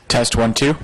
Test 1, 2.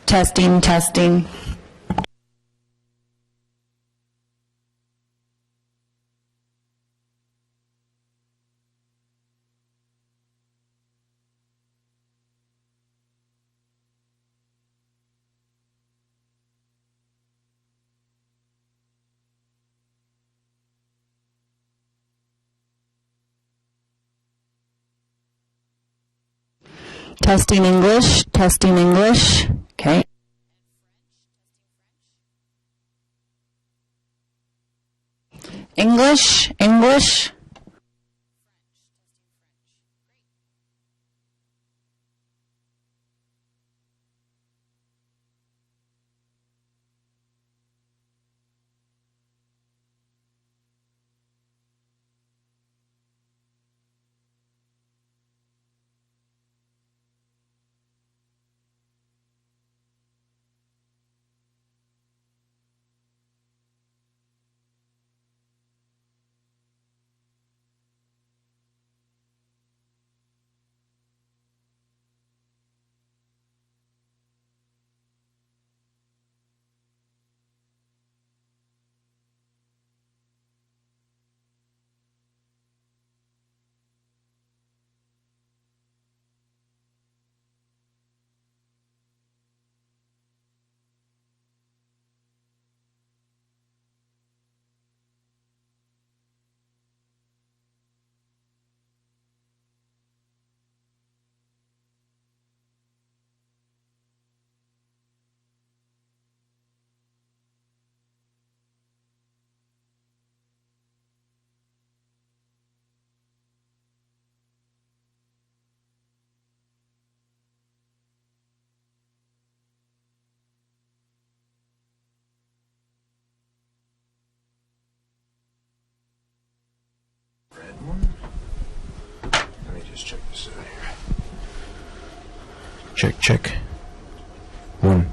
Testing, testing. Testing English, testing English. Okay. English, English. Let me just check this out here. Check, check. 1.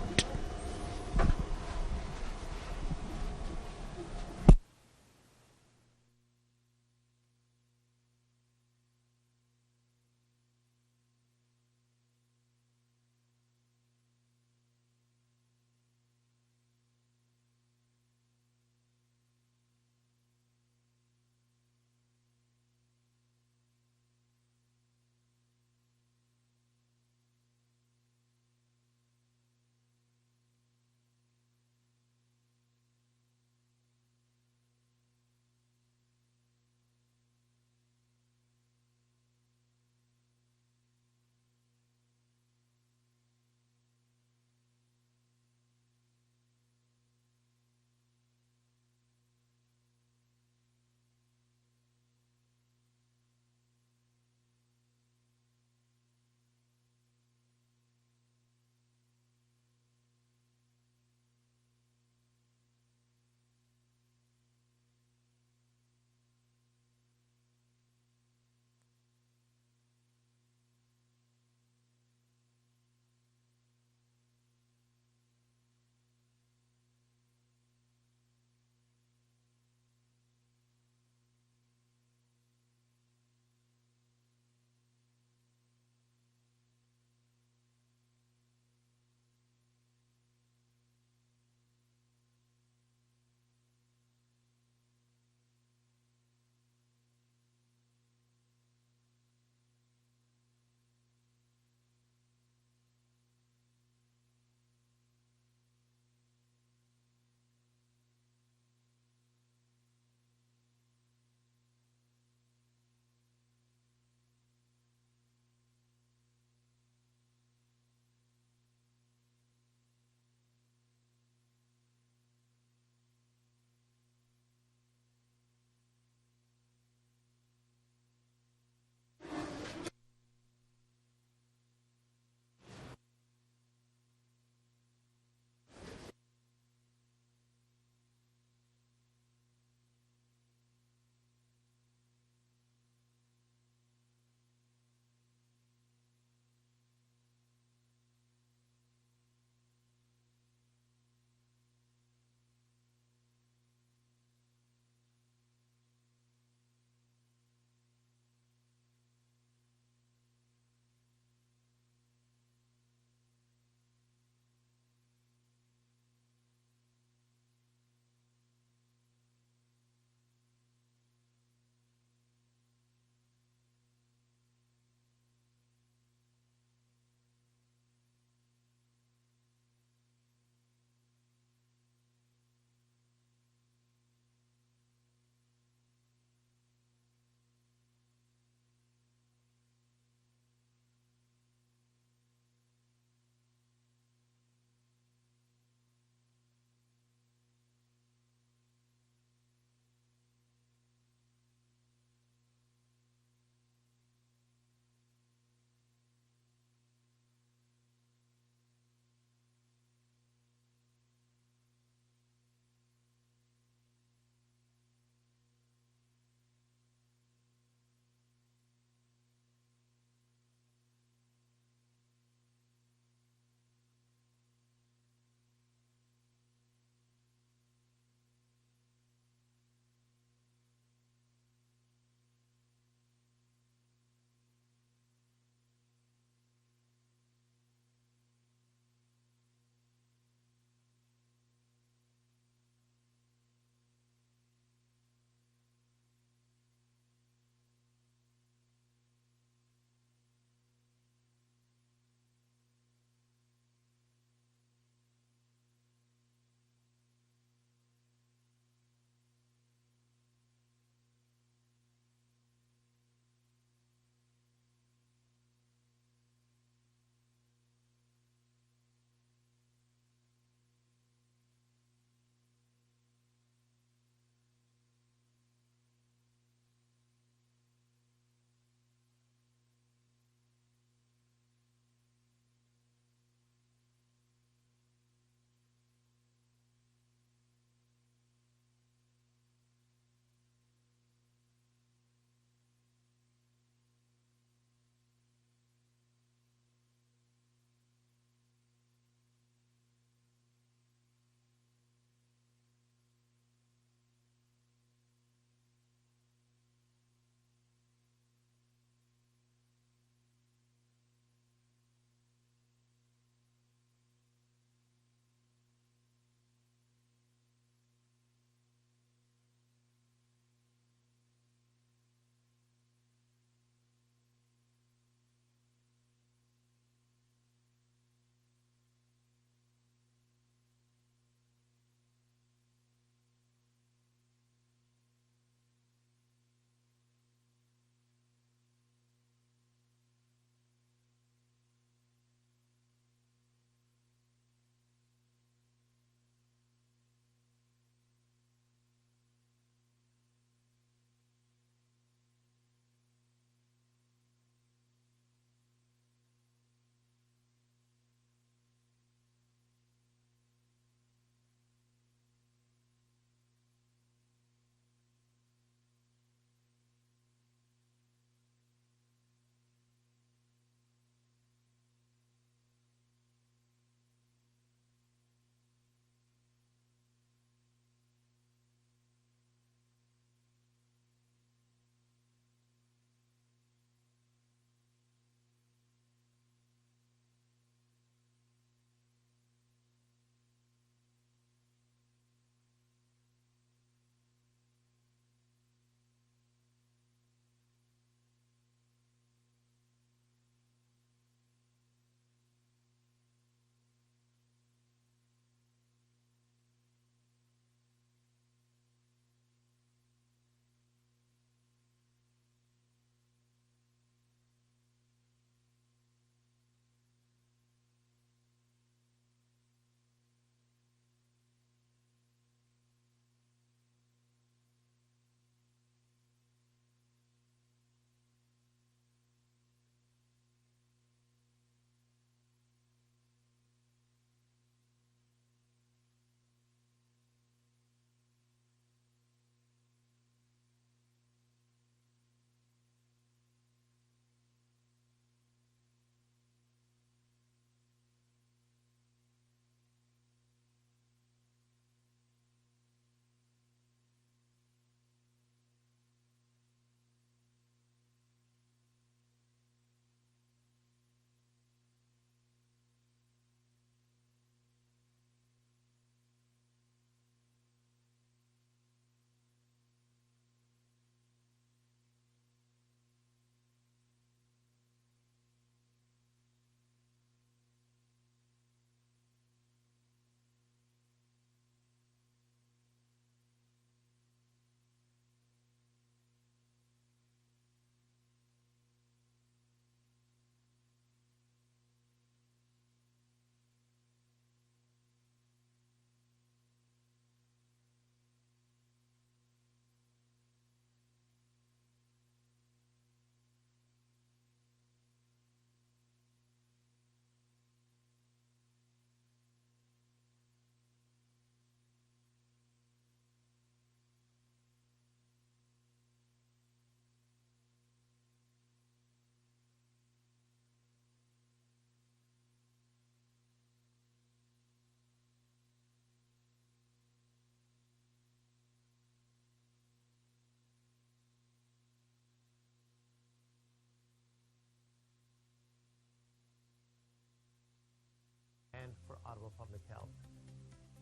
Ottawa Public Health.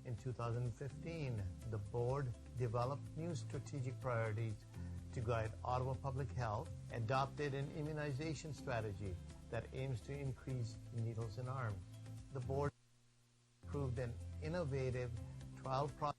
In 2015, the board developed new strategic priorities to guide Ottawa Public Health, adopted an immunization strategy that aims to increase needles in arms. The board approved an innovative trial process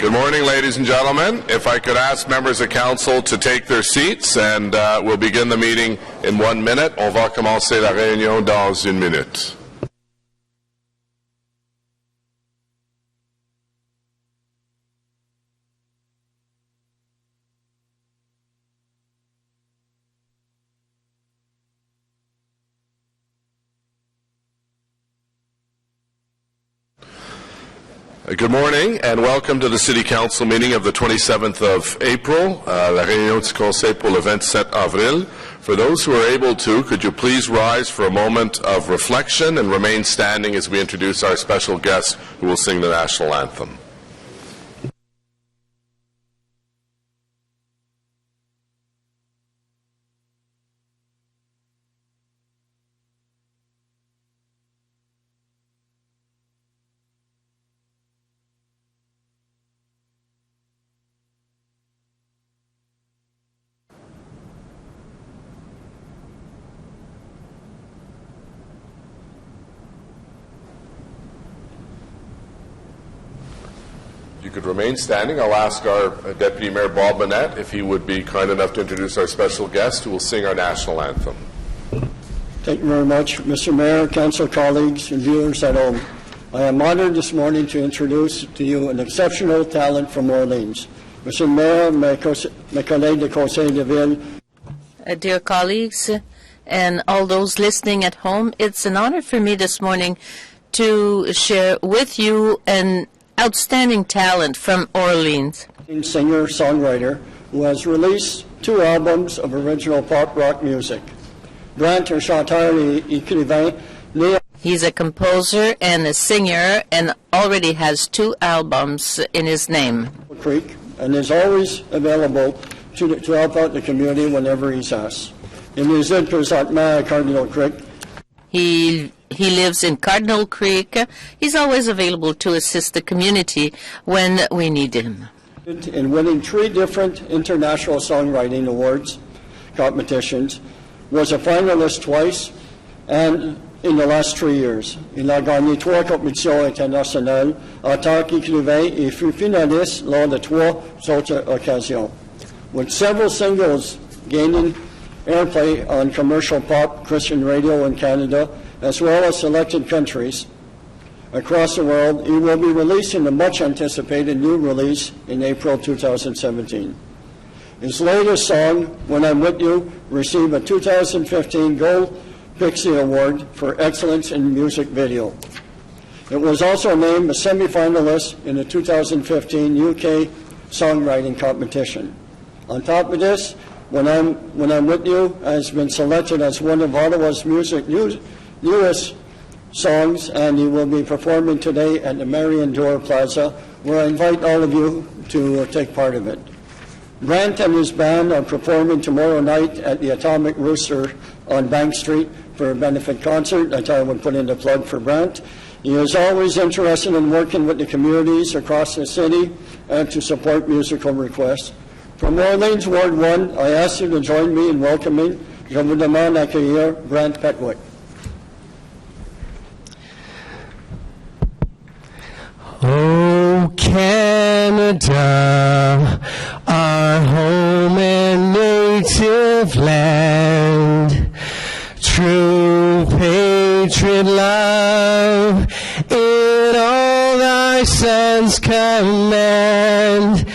Good morning, ladies and gentlemen. If I could ask members of council to take their seats, and we'll begin the meeting in 1 minute. On va commencer la réunion dans 1 minute. Good morning and welcome to the City Council meeting of the 27th of April, la réunion du Conseil pour le 27 avril. For those who are able to, could you please rise for a moment of reflection and remain standing as we introduce our special guest who will sing the national anthem. You could remain standing. I'll ask our Deputy Mayor Bob Manette if he would be kind enough to introduce our special guest who will sing our national anthem. Thank you very much, Mr. Mayor, council colleagues, and viewers at home. I am honored this morning to introduce to you an exceptional talent from Orleans. Mr. Mayor, mes collègues de Conseil de Ville. Dear colleagues and all those listening at home, it's an honor for me this morning to share with you an outstanding talent from Orleans. Singer-songwriter who has released 2 albums of original pop rock music. Brant, un chanteur et écrivain, né. He's a composer and a singer and already has 2 albums in his name. Creek, and is always available to help out the community whenever he's asked. Il réside présentement à Cardinal Creek. He lives in Cardinal Creek. He's always available to assist the community when we need him. In winning 3 different international songwriting awards competitions, was a finalist twice, and in the last 3 years. Il a gagné 3 compétitions internationales en tant qu'écrivain et fut finaliste lors de 3 autres occasions. With several singles gaining airplay on commercial pop Christian radio in Canada, as well as selected countries across the world, he will be releasing the much-anticipated new release in April 2017. His latest song, When I'm With You, received a 2015 Gold Pixie Award for Excellence in Music Video. It was also named a semi-finalist in the 2015 UK Songwriting Competition. On top of this, When I'm With You has been selected as one of Ottawa's newest songs, and he will be performing today at the Marion Dore Plaza, where I invite all of you to take part of it. Brant and his band are performing tomorrow night at the Atomic Rooster on Bank Street for a benefit concert. I thought I would put in the plug for Brant. He is always interested in working with the communities across the city and to support musical requests. From Orleans Ward 1, I ask you to join me in welcoming, je vous demande d'accueillir Brant Petwick. Oh, Canada, our home and native land, true patriot love, in all thy sons command.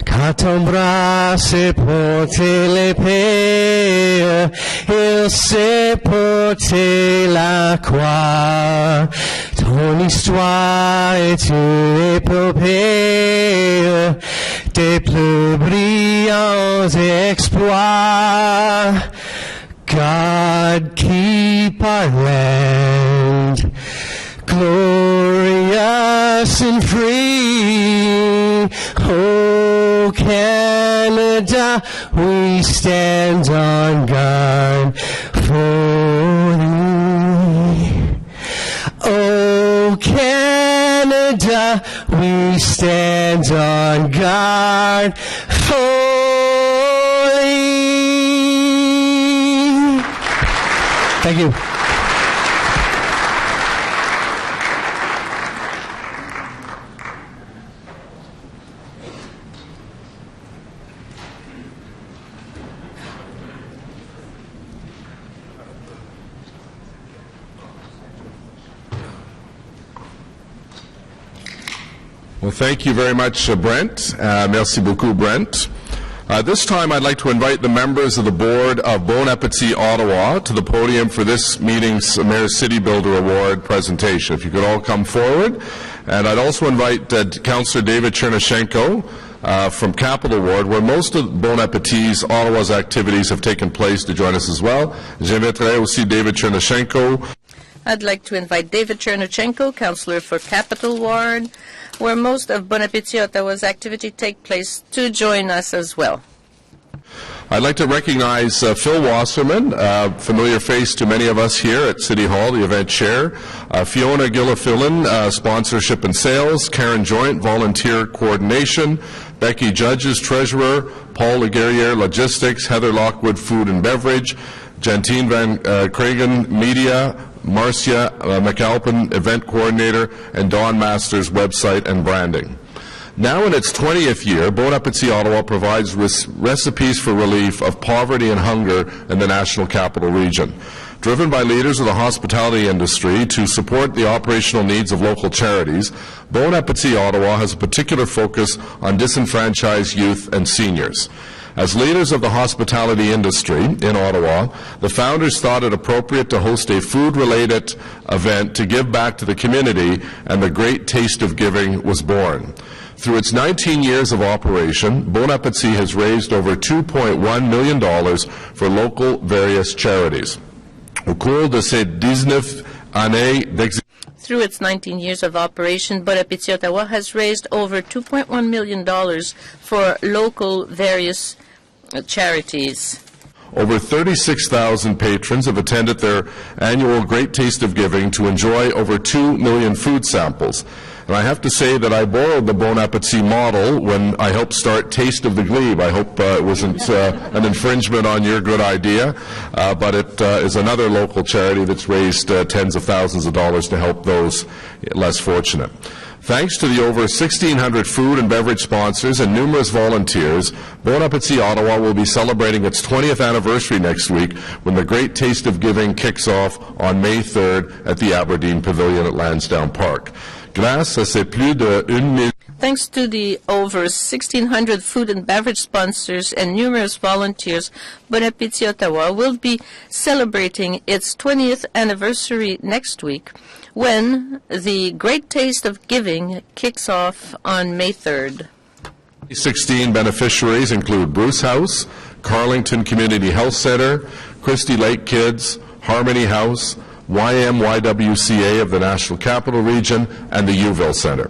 Qu'à ton bras s'est porté l'épée, il s'est porté la croix. Ton histoire est une épopée des plus brillants exploits. God keep our land glorious and free. Oh, Canada, we stand on guard for thee. Oh, Canada, we stand on guard for thee. Thank you. Well, thank you very much, Brent. Merci beaucoup, Brent. This time I'd like to invite the members of the board of Bon Appetit Ottawa to the podium for this meeting's Mayor's City Builder Award presentation. If you could all come forward. And I'd also invite Councillor David Chernyshenko from Capital Ward, where most of Bon Appetit's Ottawa's activities have taken place, to join us as well. J'inviterai aussi David Chernyshenko. I'd like to invite David Chernyshenko, Councillor for Capital Ward, where most of Bon Appetit Ottawa's activity take place, to join us as well. I'd like to recognize Phil Wasserman, familiar face to many of us here at City Hall, the event chair, Fiona Gillifilin, sponsorship and sales, Karen Joint, volunteer coordination, Becky Judges, treasurer, Paul Laguerriere, logistics, Heather Lockwood, food and beverage, Jantine Van Cragen, media, Marcia McAlpin, event coordinator, and Dawn Masters, website and branding. Now in its 20th year, Bon Appetit Ottawa provides recipes for relief of poverty and hunger in the National Capital Region. Driven by leaders of the hospitality industry to support the operational needs of local charities, Bon Appetit Ottawa has a particular focus on disenfranchised youth and seniors. As leaders of the hospitality industry in Ottawa, the founders thought it appropriate to host a food-related event to give back to the community, and the Great Taste of Giving was born. Through its 19 years of operation, Bon Appetit has raised over $2.1 million for local various charities. Au cours de ces 19 années d'existence, Through its 19 years of operation, Bon Appetit Ottawa has raised over $2.1 million for local various charities. over 36,000 patrons have attended their annual Great Taste of Giving to enjoy over 2 million food samples. And I have to say that I borrowed the Bon Appetit model when I helped start Taste of the Glebe. I hope it wasn't an infringement on your good idea, but it is another local charity that's raised tens of thousands of dollars to help those less fortunate. Thanks to the over 1,600 food and beverage sponsors and numerous volunteers, Bon Appetit Ottawa will be celebrating its 20th anniversary next week when the Great Taste of Giving kicks off on May 3rd at the Aberdeen Pavilion at Lansdowne Park. Grâce à ces plus de 1 000 Thanks to the over 1,600 food and beverage sponsors and numerous volunteers, Bon Appetit Ottawa will be celebrating its 20th anniversary next week, when the Great Taste of Giving kicks off on May 3rd. 16 beneficiaries include Bruce House, Carlington Community Health Center, Christie Lake Kids, Harmony House, YMYWCA of the National Capital Region, and the Uville Center.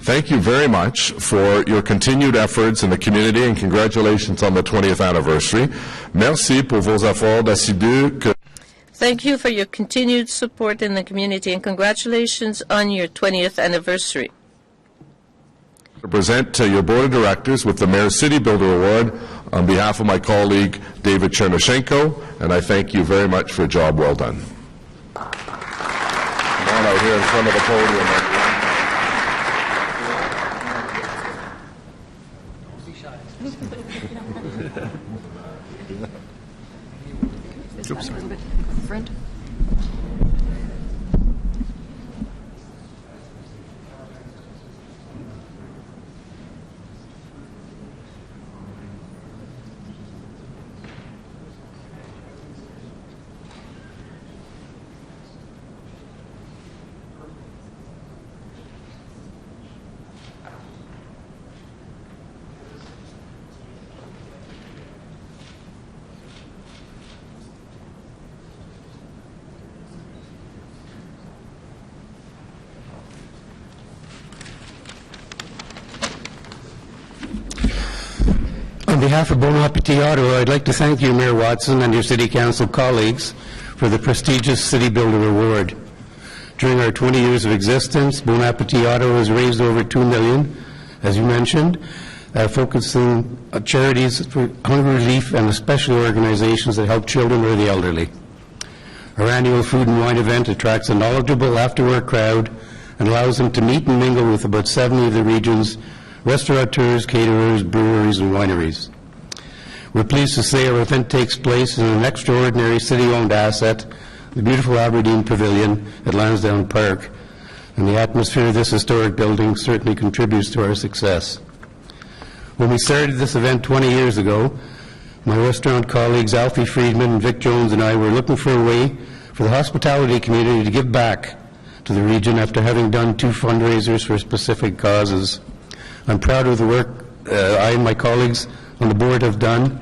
Thank you very much for your continued efforts in the community, and congratulations on the 20th anniversary. Merci pour vos efforts assidus. Thank you for your continued support in the community, and congratulations on your 20th anniversary. To present your Board of Directors with the Mayor's City Builder Award on behalf of my colleague David Chernyshenko, and I thank you very much for a job well done. Come on out here in front of the podium. Oops. Front. On behalf of Bon Appetit Ottawa, I'd like to thank you, Mayor Watson, and your City Council colleagues for the prestigious City Builder Award. During our 20 years of existence, Bon Appetit Ottawa has raised over $2 million, as you mentioned, focusing on charities for hunger relief and special organizations that help children or the elderly. Our annual food and wine event attracts a knowledgeable after-work crowd and allows them to meet and mingle with about 70 of the region's restaurateurs, caterers, breweries, and wineries. We're pleased to say our event takes place in an extraordinary city-owned asset, the beautiful Aberdeen Pavilion at Lansdowne Park. and the atmosphere of this historic building certainly contributes to our success. When we started this event 20 years ago, my restaurant colleagues Alfie Friedman and Vic Jones and I were looking for a way for the hospitality community to give back to the region after having done 2 fundraisers for specific causes. I'm proud of the work I and my colleagues on the board have done,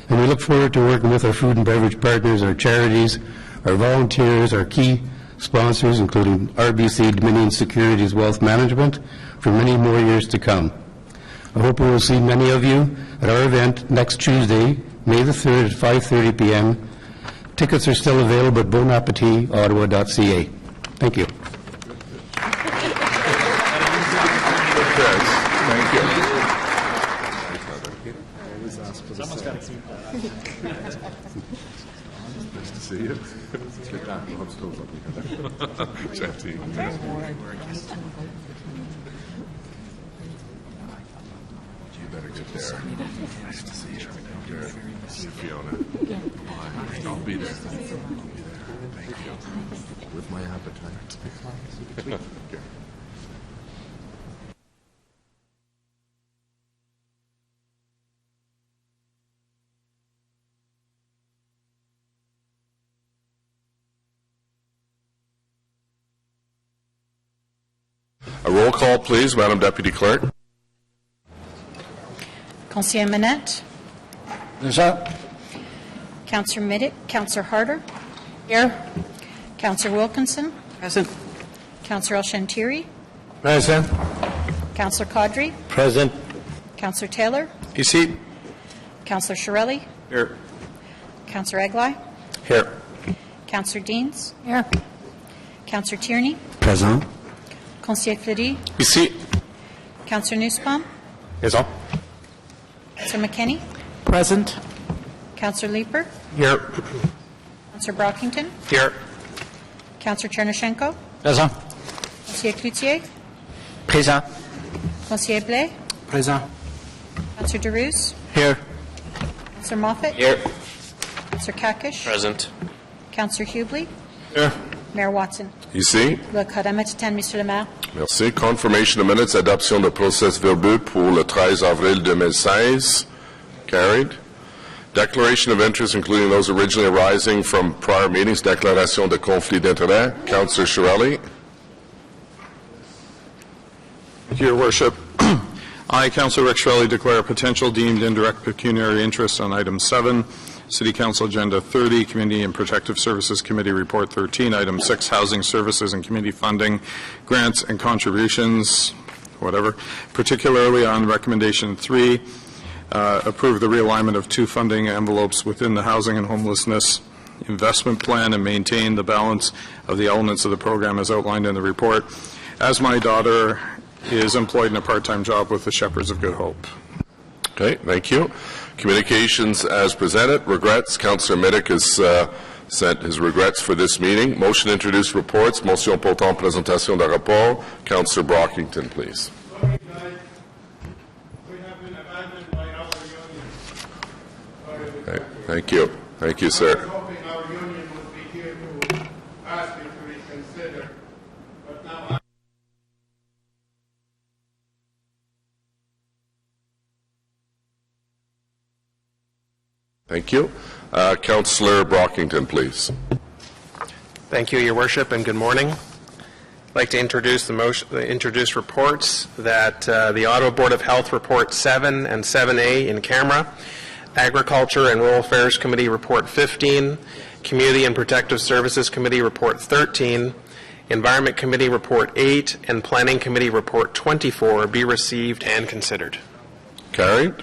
and we look forward to working with our food and beverage partners, our charities, our volunteers, our key sponsors, including RBC Dominion Securities Wealth Management, for many more years to come. I hope we will see many of you at our event next Tuesday, May the 3rd at 5:30 p.m. Tickets are still available at bonappetitottawa.ca. Thank you. Thank you. Nice to see you. You better get there. Nice to see you. Good. See you, Fiona. Bye. I'll be there. Thank you. With my appetite. Okay. A roll call, please, Madam Deputy Clerk. Conseiller Manette. Present. Councillor Middick. Councillor Harder. Here. Councillor Wilkinson. Present. Councillor El-Shantiri. Present. Councillor Caudry. Present. Councillor Taylor. Ici. Councillor Shirelli. Here. Councillor Eglai. Here. Councillor Deans. Here. Councillor Tierney. Present. Conseiller Fleury. Ici. Councillor Nussbaum. Présent. Councillor McKinney. Present. Councillor Leeper. Here. Councillor Brockington. Here. Councillor Chernyshenko. Présent. Conseiller Cloutier. Présent. Conseiller Blais. Présent. Councillor Derouse. Here. Councillor Moffat. Here. Councillor Kakish. Present. Councillor Hubly. Here. Mayor Watson. Ici. Le Codam est Monsieur le Maire. Merci. Confirmation of minutes, adoption de procès verbeux pour le 13 avril 2016. Carried. Declaration of interest, including those originally arising from prior meetings. Déclaration de conflit d'intérêt. Councillor Shirelli. Your Worship, I, Councillor Rick Shirelli, declare a potential deemed indirect pecuniary interest on item 7, City Council Agenda 30, Community and Protective Services Committee Report 13, item 6, Housing Services and Community Funding, Grants and Contributions, whatever, particularly on recommendation 3, approve the realignment of 2 funding envelopes within the Housing and Homelessness Investment Plan and maintain the balance of the elements of the program as outlined in the report. As my daughter is employed in a part-time job with the Shepherds of Good Hope. Okay, thank you. Communications as presented. Regrets. Councillor Middick has sent his regrets for this meeting. Motion to introduce reports. Motion portant présentation de rapport. Councillor Brockington, please. We have been abandoned by our union. Okay, thank you. Thank you, sir. I was hoping our union would be here to ask me to reconsider, but now Thank you. Councillor Brockington, please. Thank you, Your Worship, and good morning. I'd like to introduce introduce reports that the Ottawa Board of Health Report 7 and 7A in camera, Agriculture and Rural Affairs Committee Report 15, Community and Protective Services Committee Report 13, Environment Committee Report 8, and Planning Committee Report 24 be received and considered. Carried.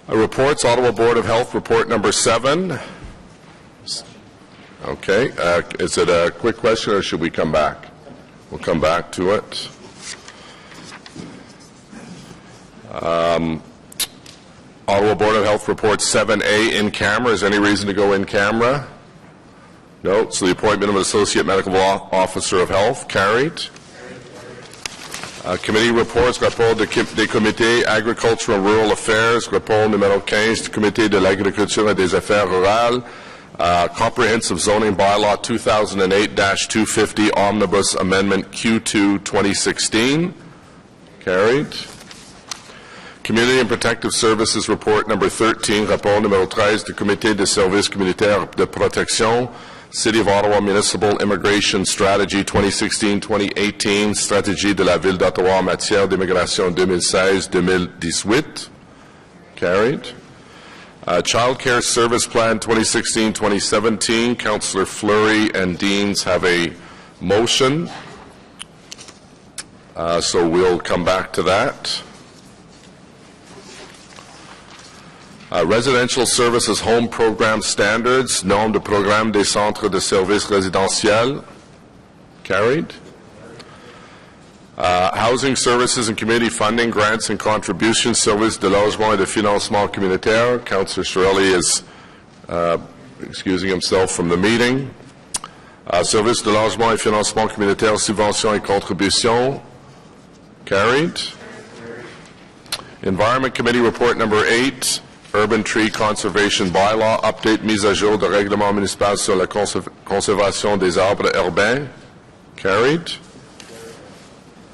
Reports, Ottawa Board of Health Report number 7. Okay. Is it a quick question or should we come back? We'll come back to it. Ottawa Board of Health Report 7A in camera. Is there any reason to go in camera? No. So the appointment of an Associate Medical Officer of Health. Carried. Committee reports, rapport des comités Agriculture and Rural Affairs, rapport numéro 15 du Comité de l'Agriculture et des Affaires Rurales, Comprehensive Zoning Bylaw 2008-250 Omnibus Amendment Q2 2016. Carried. Community and Protective Services Report number 13, rapport numéro 13 du Comité des services communautaires de protection, City of Ottawa Municipal Immigration Strategy 2016-2018, stratégie de la Ville d'Ottawa en matière d'immigration 2016-2018. Carried. Child Care Service Plan 2016-2017, Councillor Fleury and Deans have a motion, so we'll come back to that. Residential Services Home Program Standards, normes de programme des centres de services résidentiels. Carried. Housing Services and Community Funding, Grants and Contributions, Services de logement et de financement communautaire. Councillor Shirley is excusing himself from the meeting. Services de logement et financement communautaire, subventions et contributions. Carried. Environment Committee Report number 8, Urban Tree Conservation Bylaw, update mise à jour de règlement municipal sur la conservation des arbres urbains. Carried.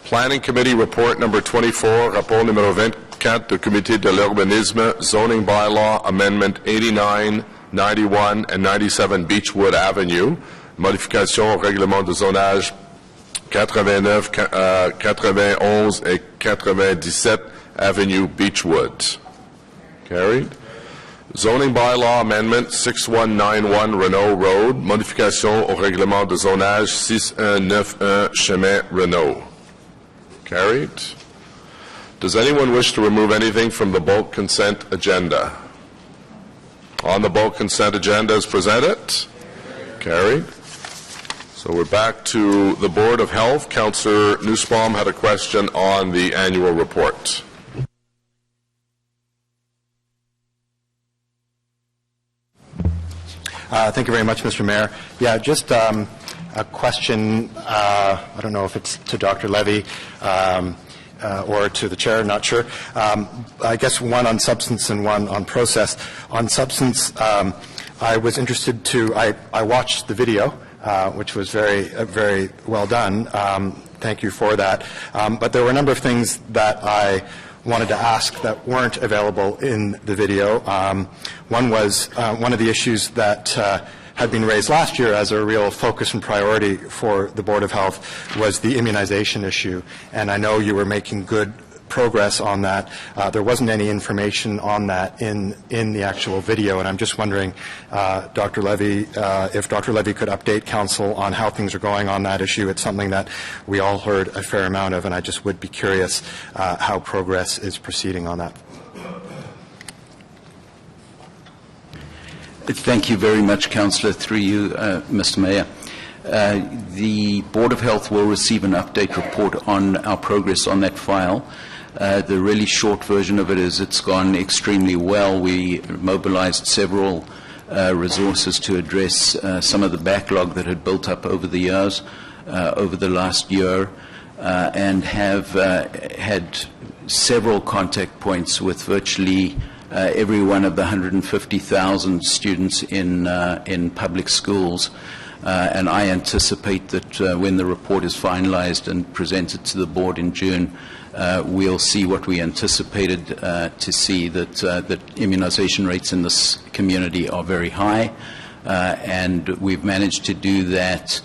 Planning Committee Report number 24, rapport numéro 24 du Comité de l'Urbanisme, Zoning Bylaw Amendment 89, 91 and 97 Beechwood Avenue, modification au règlement de zonage 89, 91 et 97 Avenue Beechwood. Carried. Zoning Bylaw Amendment 6191 Renault Road, modification au règlement de zonage 6191 Chemin Renault. Carried. Does anyone wish to remove anything from the bulk consent agenda? On the bulk consent agenda as presented? Carried. So we're back to the Board of Health. Councillor Nussbaum had a question on the annual report. Thank you very much, Mr. Mayor. Yeah, just a question, I don't know if it's to Dr. Levy or to the chair, not sure. I guess one on substance and one on process. On substance, I was interested to, I watched the video, which was very well done. Thank you for that. But there were a number of things that I wanted to ask that weren't available in the video. One was one of the issues that had been raised last year as a real focus and priority for the Board of Health was the immunization issue, and I know you were making good progress on that. There wasn't any information on that in the actual video, and I'm just wondering, Dr. Levy, if Dr. Levy could update Council on how things are going on that issue. It's something that we all heard a fair amount of, and I just would be curious how progress is proceeding on that. Thank you very much, Councillor, through you, Mr. Mayor. The Board of Health will receive an update report on our progress on that file. The really short version of it is it's gone extremely well. We mobilized several resources to address some of the backlog that had built up over the years, over the last year, and have had several contact points with virtually every one of the 150,000 students in public schools. And I anticipate that when the report is finalized and presented to the board in June, we'll see what we anticipated to see, that immunization rates in this community are very high, and we've managed to do that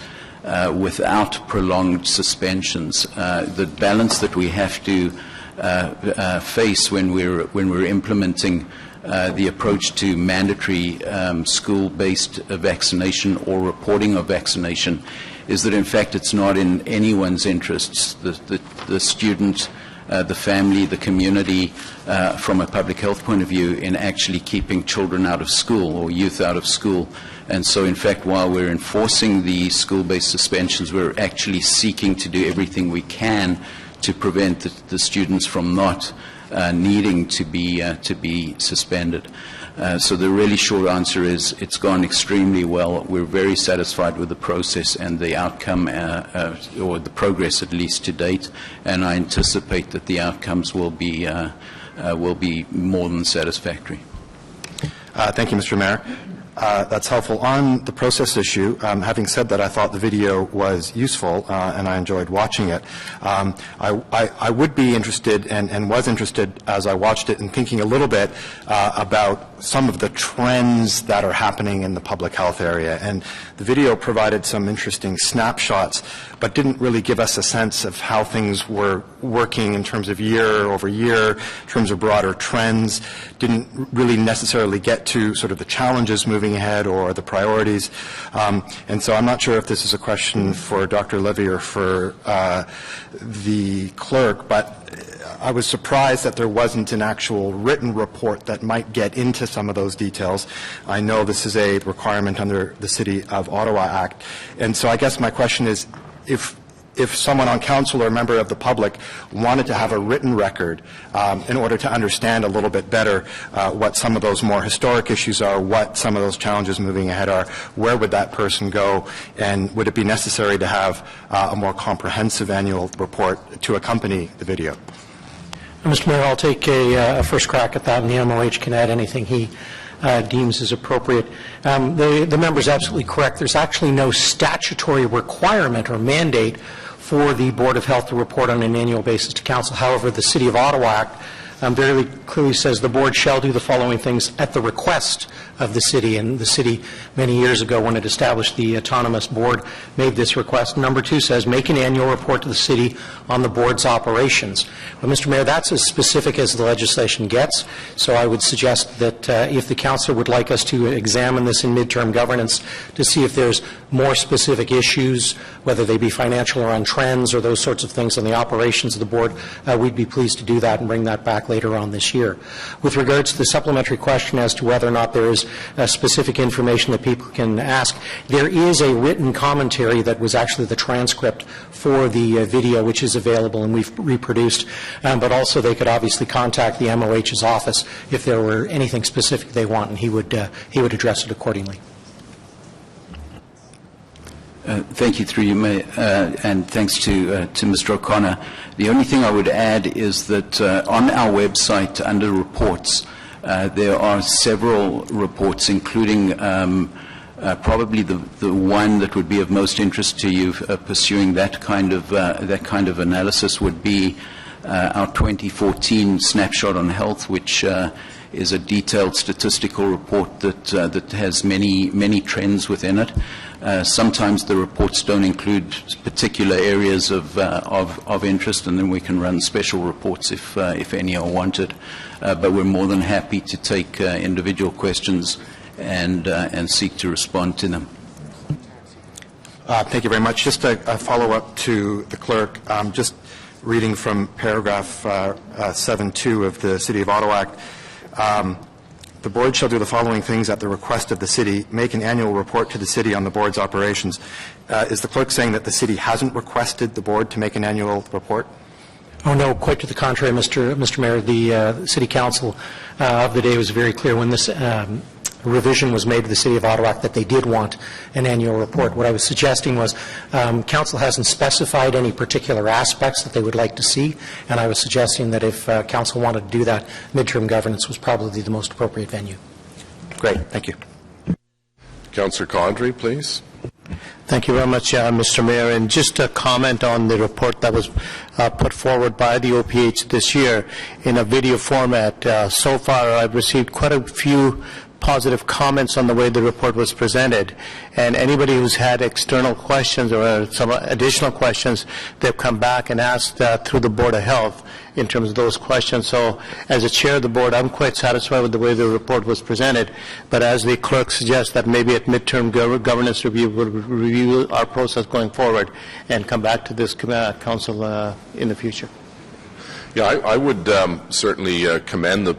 without prolonged suspensions. The balance that we have to face when we're implementing the approach to mandatory school-based vaccination or reporting of vaccination is that, in fact, it's not in anyone's interests. The student, the family, the community, from a public health point of view, in actually keeping children out of school or youth out of school. And so, in fact, while we're enforcing the school-based suspensions, we're actually seeking to do everything we can to prevent the students from not needing to be suspended. So the really short answer is it's gone extremely well. We're very satisfied with the process and the outcome, or the progress at least to date, and I anticipate that the outcomes will be more than satisfactory. Thank you, Mr. Mayor. That's helpful. On the process issue, having said that, I thought the video was useful and I enjoyed watching it. I would be interested and was interested as I watched it in thinking a little bit about some of the trends that are happening in the public health area. And the video provided some interesting snapshots, but didn't really give us a sense of how things were working in terms of year over year, in terms of broader trends, didn't really necessarily get to sort of the challenges moving ahead or the priorities. And so I'm not sure if this is a question for Dr. Levy or for the clerk, but I was surprised that there wasn't an actual written report that might get into some of those details. I know this is a requirement under the City of Ottawa Act. And so I guess my question is, if someone on council or a member of the public wanted to have a written record in order to understand a little bit better what some of those more historic issues are, what some of those challenges moving ahead are, where would that person go, and would it be necessary to have a more comprehensive annual report to accompany the video? Mr. Mayor, I'll take a first crack at that, and the MOH can add anything he deems is appropriate. The member is absolutely correct. There's actually no statutory requirement or mandate for the Board of Health to report on an annual basis to Council. However, the City of Ottawa Act very clearly says the Board shall do the following things at the request of the City. And the City, many years ago, when it established the autonomous Board, made this request. Number 2 says, make an annual report to the City on the Board's operations. But, Mr. Mayor, that's as specific as the legislation gets. So I would suggest that if the Council would like us to examine this in midterm governance to see if there's more specific issues, whether they be financial or on trends or those sorts of things on the operations of the Board, we'd be pleased to do that and bring that back later on this year. With regards to the supplementary question as to whether or not there is specific information that people can ask, there is a written commentary that was actually the transcript for the video, which is available and we've reproduced, but also they could obviously contact the MOH's office if there were anything specific they want, and he would address it accordingly. Thank you, through you, Mayor, and thanks to Mr. O'Connor. The only thing I would add is that on our website, under reports, there are several reports, including probably the one that would be of most interest to you pursuing that kind of analysis would be our 2014 snapshot on health, which is a detailed statistical report that has many trends within it. Sometimes the reports don't include particular areas of interest, and then we can run special reports if any are wanted. But we're more than happy to take individual questions and seek to respond to them. Thank you very much. Just a follow-up to the clerk. Just reading from paragraph 7.2 of the City of Ottawa Act. The Board shall do the following things at the request of the City. Make an annual report to the City on the Board's operations. Is the clerk saying that the City hasn't requested the Board to make an annual report? Oh, no, quite to the contrary, Mr. Mayor. The City Council of the day was very clear when this revision was made to the City of Ottawa that they did want an annual report. What I was suggesting was Council hasn't specified any particular aspects that they would like to see, and I was suggesting that if Council wanted to do that, midterm governance was probably the most appropriate venue. Great. Thank you. Councillor Condry, please. Thank you very much, Mr. Mayor. And just a comment on the report that was put forward by the OPH this year in a video format. So far, I've received quite a few positive comments on the way the report was presented, and anybody who's had external questions or some additional questions, they've come back and asked through the Board of Health in terms of those questions. So as a chair of the board, I'm quite satisfied with the way the report was presented, but as the clerk suggests, that maybe at midterm governance review we'll review our process going forward and come back to this council in the future. Yeah, I would certainly commend the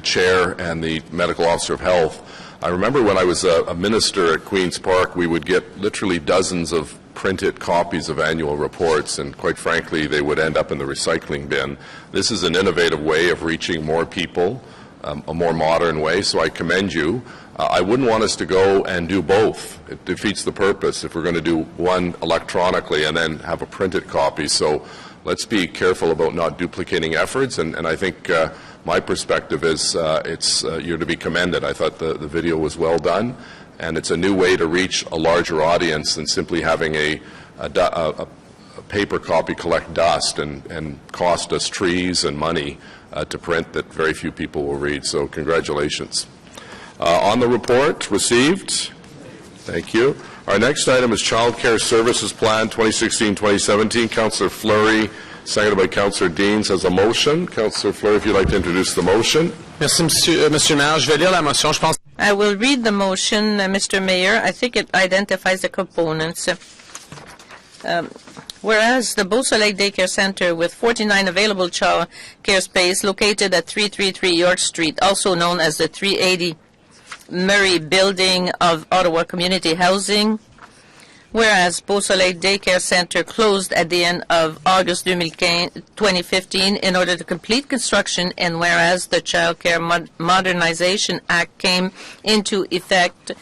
chair and the medical officer of health. I remember when I was a minister at Queen's Park, we would get literally dozens of printed copies of annual reports, and quite frankly, they would end up in the recycling bin. This is an innovative way of reaching more people, a more modern way, so I commend you. I wouldn't want us to go and do both. It defeats the purpose if we're going to do one electronically and then have a printed copy. So let's be careful about not duplicating efforts, and I think my perspective is you're to be commended. I thought the video was well done, and it's a new way to reach a larger audience than simply having a paper copy collect dust and cost us trees and money to print that very few people will read. So congratulations. On the report, received. Thank you. Our next item is Child Care Services Plan 2016-2017. Councillor Fleury, seconded by Councillor Deans, has a motion. Councillor Fleury, if you'd like to introduce the motion. Merci, Monsieur Maire. Je vais lire la motion. Je pense. I will read the motion, Mr. Mayor. I think it identifies the components. Whereas the Beau Soleil Daycare Center with 49 available child care space located at 333 York Street, also known as the 380 Murray Building of Ottawa Community Housing. Whereas Beau Soleil Daycare Center closed at the end of August 2015 in order to complete construction, and whereas the Child Care Modernization Act came into effect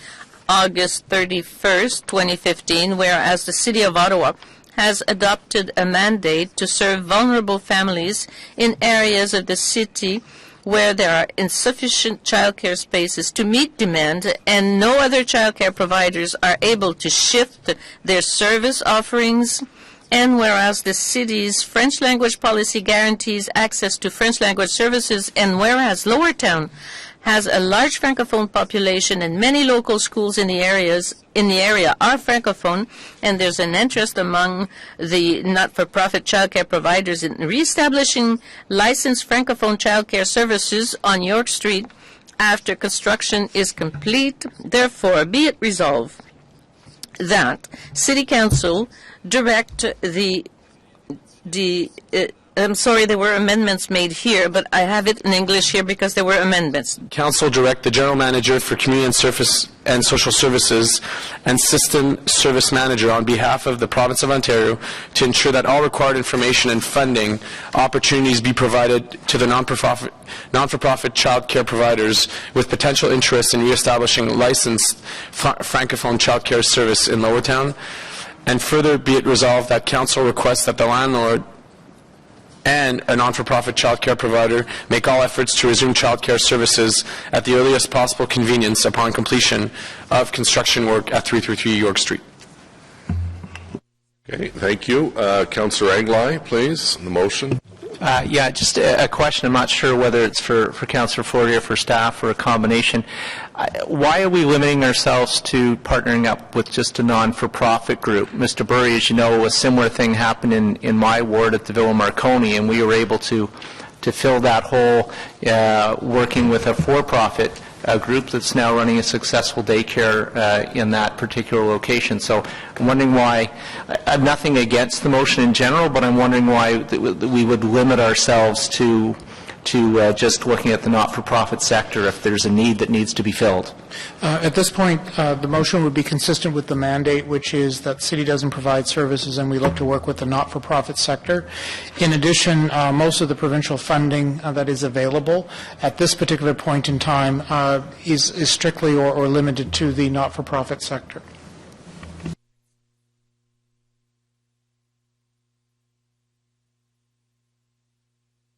August 31st, 2015, whereas the City of Ottawa has adopted a mandate to serve vulnerable families in areas of the city where there are insufficient child care spaces to meet demand and no other child care providers are able to shift their service offerings, and whereas the city's French language policy guarantees access to French language services, and whereas Lower Town has a large Francophone population and many local schools in the area are Francophone, and there's an interest among the not-for-profit childcare providers in reestablishing licensed Francophone childcare services on York Street after construction is complete. Therefore, be it resolved that City Council direct I'm sorry, there were amendments made here, but I have it in English here because there were amendments. Council direct the General Manager for Community and Social Services and System Service Manager on behalf of the Province of Ontario to ensure that all required information and funding opportunities be provided to the non-for-profit child care providers with potential interest in reestablishing licensed Francophone child care service in Lower Town. And further be it resolved that Council requests that the landlord and a non-for-profit child care provider make all efforts to resume child care services at the earliest possible convenience upon completion of construction work at 333 York Street. Okay, thank you. Councillor Anglai, please, the motion. Yeah, just a question. I'm not sure whether it's for Councillor Fleury or for staff or a combination. Why are we limiting ourselves to partnering up with just a non-for-profit group? Mr. Burry, as you know, a similar thing happened in my ward at the Villa Marconi, and we were able to fill that hole working with a for-profit group that's now running a successful daycare in that particular location. So I'm wondering why, I'm nothing against the motion in general, but I'm wondering why we would limit ourselves to just looking at the not-for-profit sector if there's a need that needs to be filled. At this point, the motion would be consistent with the mandate, which is that the city doesn't provide services and we look to work with the not-for-profit sector. In addition, most of the provincial funding that is available at this particular point in time is strictly or limited to the not-for-profit sector.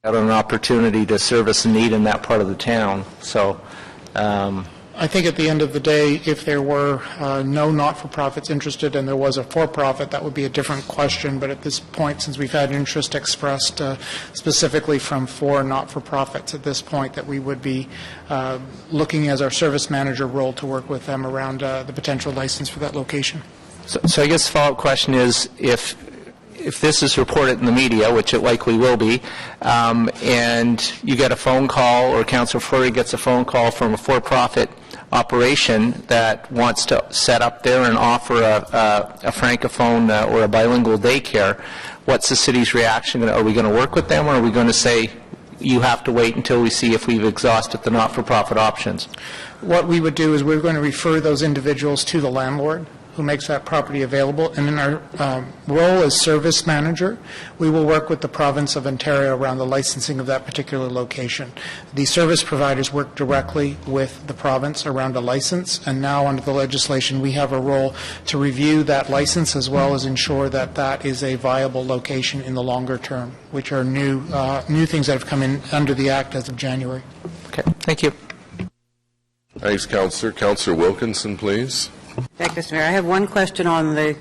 An opportunity to service a need in that part of the town. So I think at the end of the day, if there were no not-for-profits interested and there was a for-profit, that would be a different question. But at this point, since we've had interest expressed specifically from 4 not-for-profits at this point, that we would be looking as our service manager role to work with them around the potential license for that location. So I guess the follow-up question is, if this is reported in the media, which it likely will be, and you get a phone call or Councillor Fleury gets a phone call from a for-profit operation that wants to set up there and offer a Francophone or a bilingual daycare, what's the city's reaction? Are we going to work with them, or are we going to say you have to wait until we see if we've exhausted the not-for-profit options? What we would do is we're going to refer those individuals to the landlord. who makes that property available. And in our role as service manager, we will work with the province of Ontario around the licensing of that particular location. The service providers work directly with the province around a license, and now under the legislation we have a role to review that license as well as ensure that that is a viable location in the longer term, which are new things that have come in under the Act as of January. Okay, thank you. Thanks, Councillor. Councillor Wilkinson, please. Thank you, Mr. Mayor. I have one question on the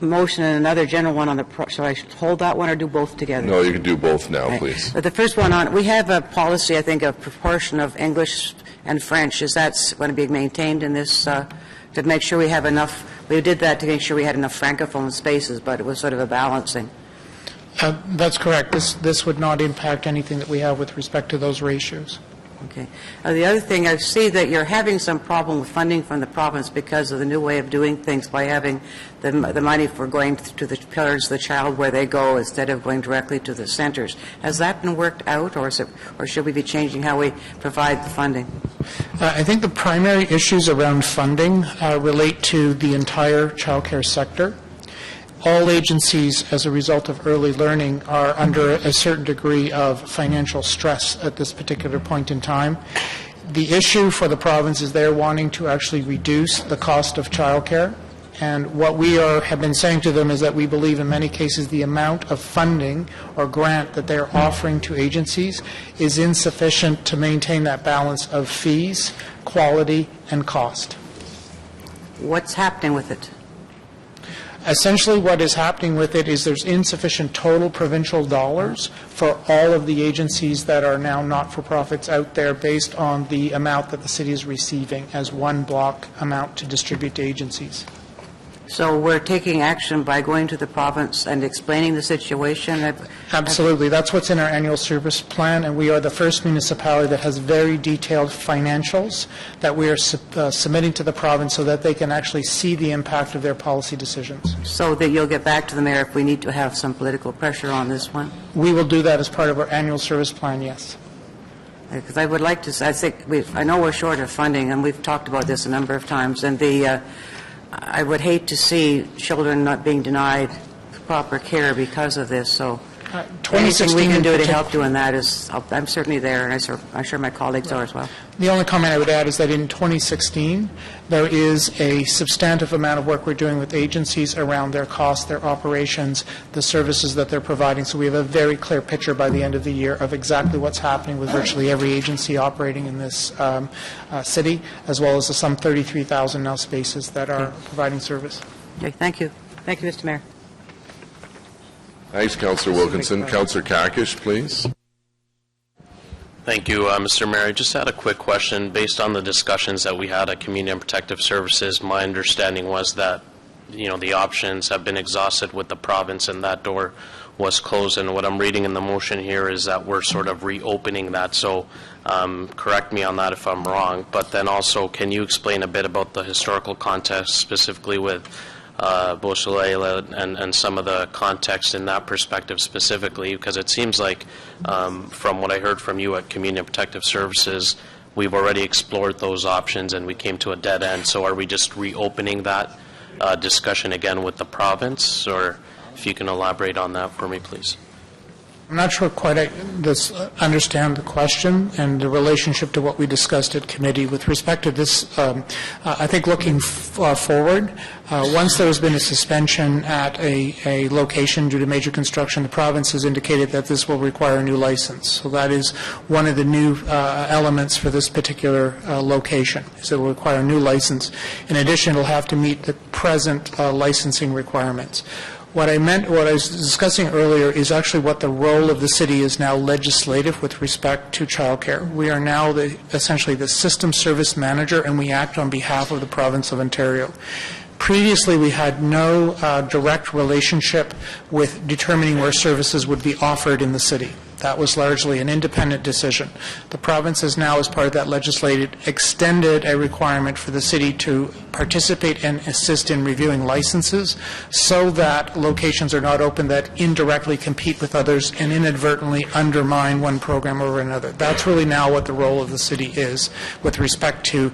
motion and another general one on the, shall I hold that one or do both together? No, you can do both now, Okay. please. But the first one on, we have a policy, I think, of proportion of English and French. Is that going to be maintained in this, to make sure we have enough? We did that to make sure we had enough francophone spaces, but it was sort of a balancing. That's correct. This would not impact anything that we have with respect to those ratios. Okay. The other thing, I see that you're having some problem with funding from the province because of the new way of doing things by having the money for going to the pillars, the child where they go instead of going directly to the centres. Has that been worked out, or should we be changing how we provide the funding? I think the primary issues around funding relate to the entire childcare sector. All agencies, as a result of early learning, are under a certain degree of financial stress at this particular point in time. The issue for the province is they're wanting to actually reduce the cost of childcare. And what we have been saying to them is that we believe in many cases the amount of funding or grant that they're offering to agencies is insufficient to maintain that balance of fees, quality, and cost. What's happening with it? Essentially what is happening with it is there's insufficient total provincial dollars for all of the agencies that are now not-for-profits out there based on the amount that the city is receiving as one block amount to distribute to agencies. So we're taking action by going to the province and explaining the situation? Absolutely. That's what's in our annual service plan, and we are the first municipality that has very detailed financials that we are submitting to the province so that they can actually see the impact of their policy decisions. So that you'll get back to the mayor if we need to have some political pressure on this one? We will do that as part of our annual service plan, yes. Because I would like to, I know we're short of funding, and we've talked about this a number of times, and I would hate to see children not being denied proper care because of this. So anything we can do to help doing that is, I'm certainly there, and I'm sure my colleagues are as well. The only comment I would add is that in 2016, there is a substantive amount of work we're doing with agencies around their costs, their operations, the services that they're providing. So we have a very clear picture by the end of the year of exactly what's happening with virtually every agency operating in this city, as well as the some 33,000 now spaces that are providing service. Okay, thank you. Thank you, Mr. Mayor. Thanks, Councillor Wilkinson. Councillor Kakish, please. Thank you, Mr. Mayor. I just had a quick question. Based on the discussions that we had at Community and Protective Services, my understanding was that, the options have been exhausted with the province and that door was closed. And what I'm reading in the motion here is that we're sort of reopening that. So correct me on that if I'm wrong. But then also, can you explain a bit about the historical context, specifically with Beausoleil and some of the context in that perspective specifically, because it seems like from what I heard from you at Community and Protective Services, we've already explored those options and we came to a dead end. So are we just reopening that discussion again with the province, or if you can elaborate on that for me, please? I'm not sure quite I understand the question and the relationship to what we discussed at committee. With respect to this, I think looking forward, once there has been a suspension at a location due to major construction, the province has indicated that this will require a new license. So that is one of the new elements for this particular location, is it will require a new license. In addition, it will have to meet the present licensing requirements. What I was discussing earlier is actually what the role of the city is now legislative with respect to childcare. We are now essentially the system service manager, and we act on behalf of the province of Ontario. Previously, we had no direct relationship with determining where services would be offered in the city. That was largely an independent decision. The province has now, as part of that legislation, extended a requirement for the city to participate and assist in reviewing licenses so that locations are not open that indirectly compete with others and inadvertently undermine one program over another. That's really now what the role of the city is with respect to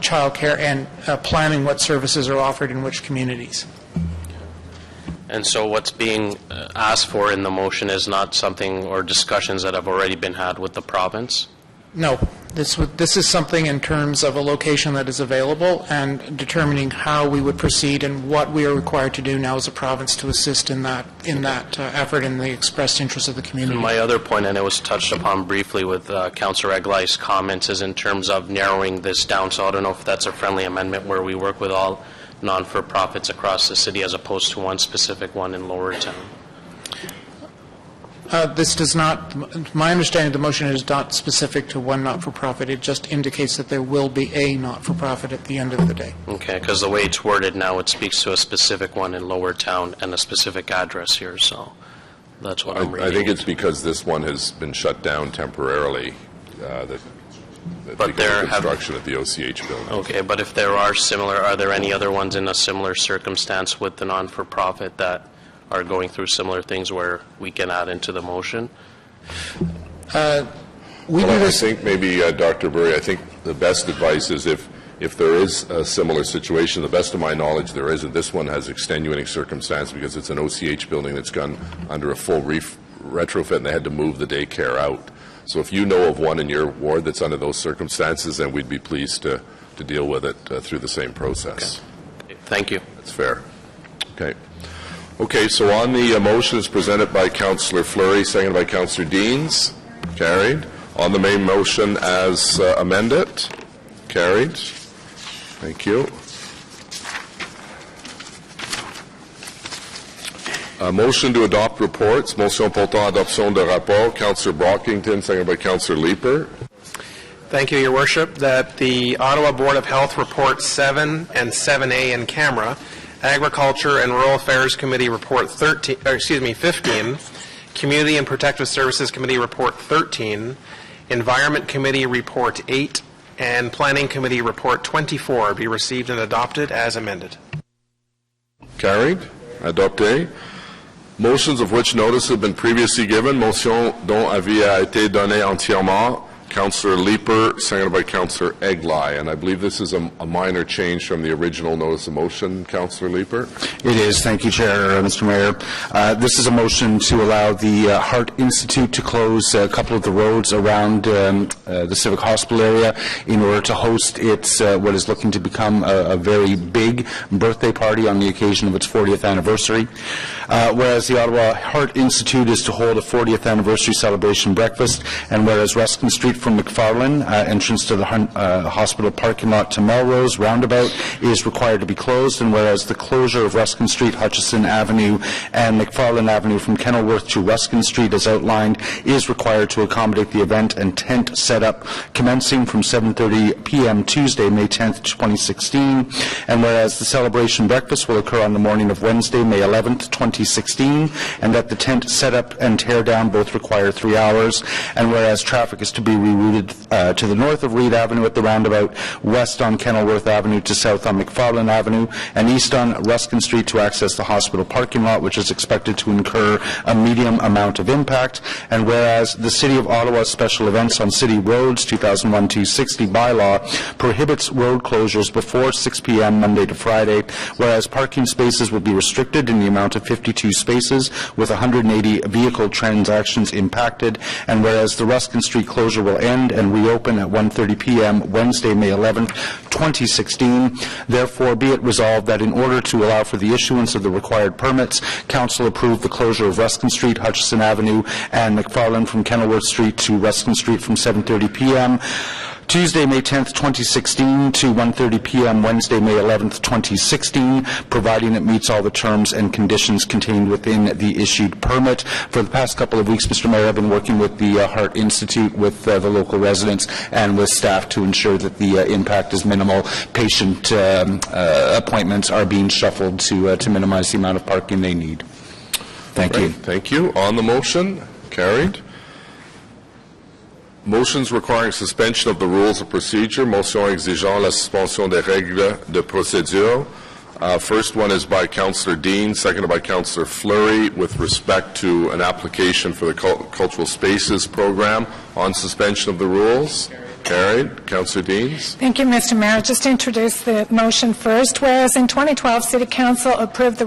child care and planning what services are offered in which communities. And so what's being asked for in the motion is not something or discussions that have already been had with the province? No. This is something in terms of a location that is available and determining how we would proceed and what we are required to do now as a province to assist in that effort in the expressed interest of the community. My other point, and it was touched upon briefly with Councillor Eglai's comments, is in terms of narrowing this down. So I don't know if that's a friendly amendment where we work with all non-for-profits across the city as opposed to one specific one in Lower Town. This does not, my understanding of the motion is not specific to one not-for-profit. It just indicates that there will be a not-for-profit at the end of the day. Okay, because the way it's worded now, it speaks to a specific one in Lower Town and a specific address here, so that's what I'm reading. I think it's because this one has been shut down temporarily, but there construction at the OCH building. Okay, but if there are similar, are there any other ones in a similar circumstance with the non-for-profit that are going through similar things where we can add into the motion? I think maybe, Dr. Burry, I think the best advice is if there is a similar situation, the best of my knowledge there isn't. This one has extenuating circumstance because it's an OCH building that's gone under a full retrofit and they had to move the daycare out. So if you know of one in your ward that's under those circumstances, then we'd be pleased to deal with it through the same process. Okay. Thank you. That's fair. Okay. Okay, so on the motion is presented by Councillor Fleury, seconded by Councillor Deans. Carried. On the main motion as amended. Carried. Thank you. Motion to adopt reports. Motion portant adoption de rapport. Councillor Brockington, seconded by Councillor Leeper. Thank you, Your Worship. That the Ottawa Board of Health Report 7 and 7A in camera, Agriculture and Rural Affairs Committee Report 15, Community and Protective Services Committee Report 13, Environment Committee Report 8, and Planning Committee Report 24 be received and adopted as amended. Carried. Adopté. Motions of which notice have been previously given. Motion dont avis a été donné entièrement. Councillor Leeper, seconded by Councillor Eglai. And I believe this is a minor change from the original notice of motion. Councillor Leeper? It is. Thank you, Chair, Mr. Mayor. This is a motion to allow the Heart Institute to close a couple of the roads around the Civic Hospital area in order to host its what is looking to become a very big birthday party on the occasion of its 40th anniversary. Whereas the Ottawa Heart Institute is to hold a 40th anniversary celebration breakfast, and whereas Ruskin Street from McFarland, entrance to the hospital parking lot to Melrose roundabout, is required to be closed, and whereas the closure of Ruskin Street, Hutchison Avenue, and McFarland Avenue from Kenilworth to Ruskin Street, as outlined, is required to accommodate the event and tent setup commencing from 7:30 p.m. Tuesday, May 10th, 2016, and whereas the celebration breakfast will occur on the morning of Wednesday, May 11th, 2016, and that the tent setup and tear down both require 3 hours, and whereas traffic is to be rerouted to the north of Reed Avenue at the roundabout, west on Kenilworth Avenue to south on McFarland Avenue, and east on Ruskin Street to access the hospital parking lot, which is expected to incur a medium amount of impact. And whereas the City of Ottawa's Special Events on City Roads 2001-260 bylaw prohibits road closures before 6 p.m. Monday to Friday, whereas parking spaces will be restricted in the amount of 52 spaces with 180 vehicle transactions impacted, and whereas the Ruskin Street closure will end and reopen at 1:30 p.m. Wednesday, May 11th, 2016. Therefore, be it resolved that in order to allow for the issuance of the required permits, Council approve the closure of Ruskin Street, Hutchison Avenue, and McFarland from Kenilworth Street to Ruskin Street from 7:30 p.m. Tuesday, May 10th, 2016 to 1:30 p.m. Wednesday, May 11th, 2016, providing it meets all the terms and conditions contained within the issued permit. For the past couple of weeks, Mr. Mayor, I've been working with the Heart Institute, with the local residents, and with staff to ensure that the impact is minimal. Patient appointments are being shuffled to minimize the amount of parking they need. Thank you. Thank you. On the motion, carried. Motions requiring suspension of the rules of procedure. Motion exigeant la suspension des règles de procédure. First one is by Councillor Dean, seconded by Councillor Fleury, with respect to an application for the Cultural Spaces Program on suspension of the rules. Carried. Councillor Deans. Thank you, Mr. Mayor. Just to introduce the motion first. Whereas in 2012, City Council approved the